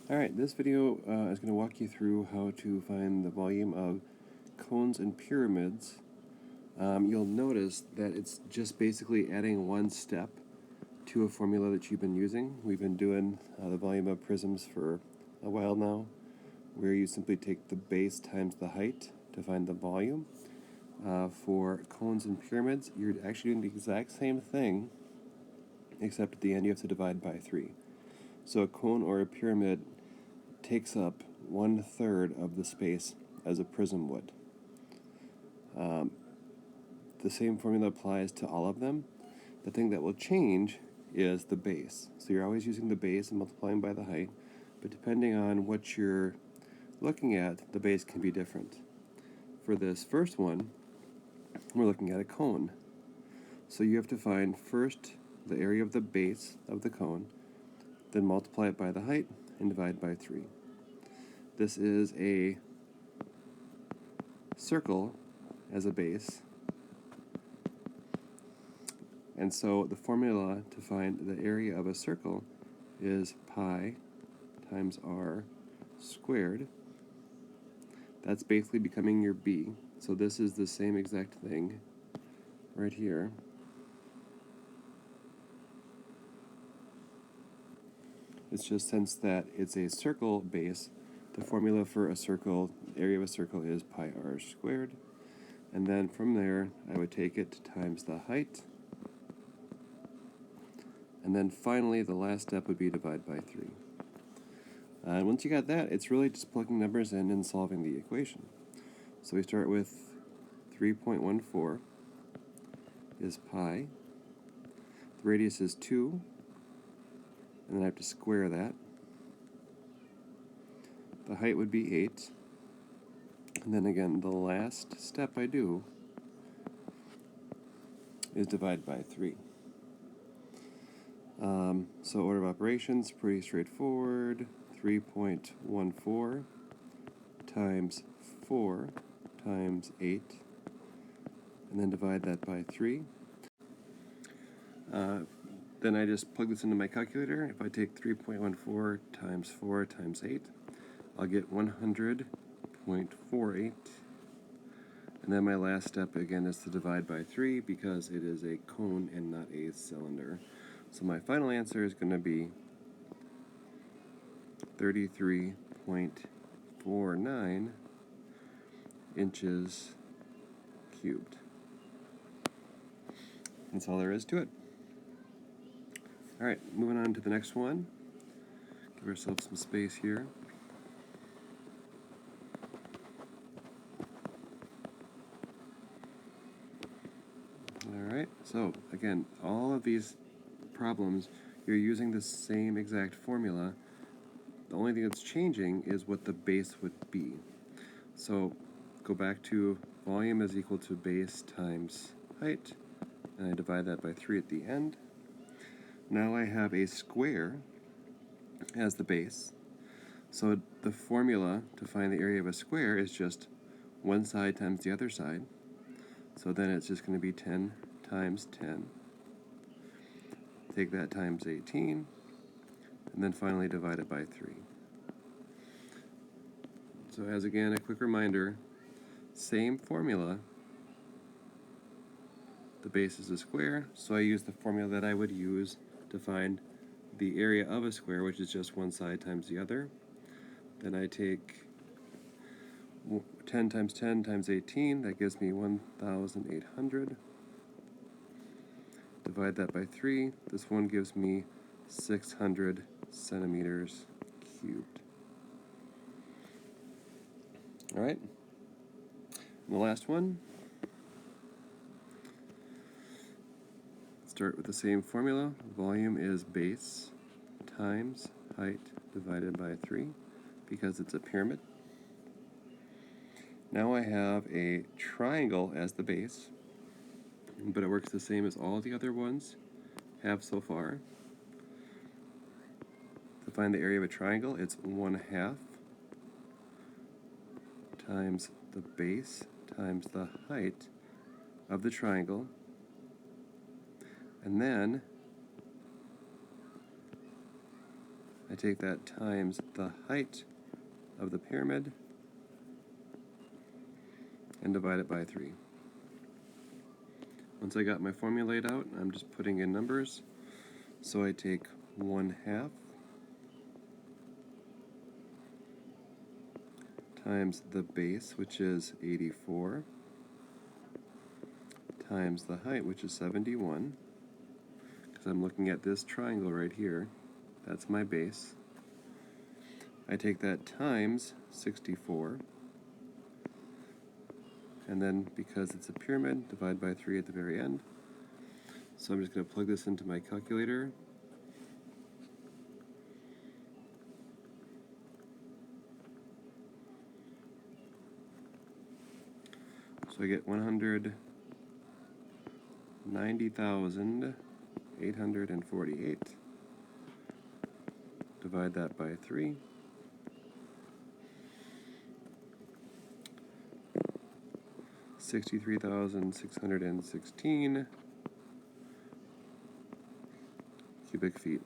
Alright, this video is going to walk you through how to find the volume of cones and pyramids. You'll notice that it's just basically adding one step to a formula that you've been using. We've been doing the volume of prisms for a while now, where you simply take the base times the height to find the volume. For cones and pyramids, you're actually doing the exact same thing, except at the end you have to divide by 3. So a cone or a pyramid takes up 1/3 of the space as a prism would. The same formula applies to all of them. The thing that will change is the base. So you're always using the base and multiplying by the height, but depending on what you're looking at, the base can be different. For this first one, we're looking at a cone. So you have to find first the area of the base of the cone, then multiply it by the height and divide by 3. This is a circle as a base, and so the formula to find the area of a circle is pi times r squared. That's basically becoming your b. So this is the same exact thing right here. It's just since that it's a circle base, the formula for a circle, the area of a circle, is pi r squared. And then from there, I would take it times the height. And then finally, the last step would be divide by 3. And once you got that, it's really just plugging numbers in and solving the equation. So we start with 3.14 is pi. The radius is 2. And then I have to square that. The height would be 8. And then again, the last step I do is divide by 3. So order of operations, pretty straightforward. 3.14 times 4 times 8, and then divide that by 3. Then I just plug this into my calculator. If I take 3.14 times 4 times 8, I'll get 100.48. And then my last step again is to divide by 3 because it is a cone and not a cylinder. So my final answer is going to be 33.49 inches cubed. That's all there is to it. Alright, moving on to the next one. Give ourselves some space here. Alright, so again, all of these problems, you're using the same exact formula. The only thing that's changing is what the base would be. So go back to volume is equal to base times height, and I divide that by 3 at the end. Now I have a square as the base. So the formula to find the area of a square is just one side times the other side. So then it's just going to be 10 times 10. Take that times 18, and then finally divide it by 3. So as again, a quick reminder, same formula. The base is a square, so I use the formula that I would use to find the area of a square, which is just one side times the other. Then I take 10 times 10 times 18, that gives me 1,800. Divide that by 3, this one gives me 600 centimeters cubed. Alright, and the last one, start with the same formula. Volume is base times height divided by 3 because it's a pyramid. Now I have a triangle as the base, but it works the same as all the other ones have so far. To find the area of a triangle, it's 1/2 times the base times the height of the triangle, and then I I take that times the height of the pyramid and divide it by 3. Once I got my formula laid out, I'm just putting in numbers. So I take 1/2 times the base, which is 84, times the height, which is 71, because I'm looking at this triangle right here. That's my base. I take that times 64, and then because it's a pyramid, divide by 3 at the very end. So I'm just going to plug this into my calculator. So I get 190,848. Divide that by 3. $63,616 cubic feet.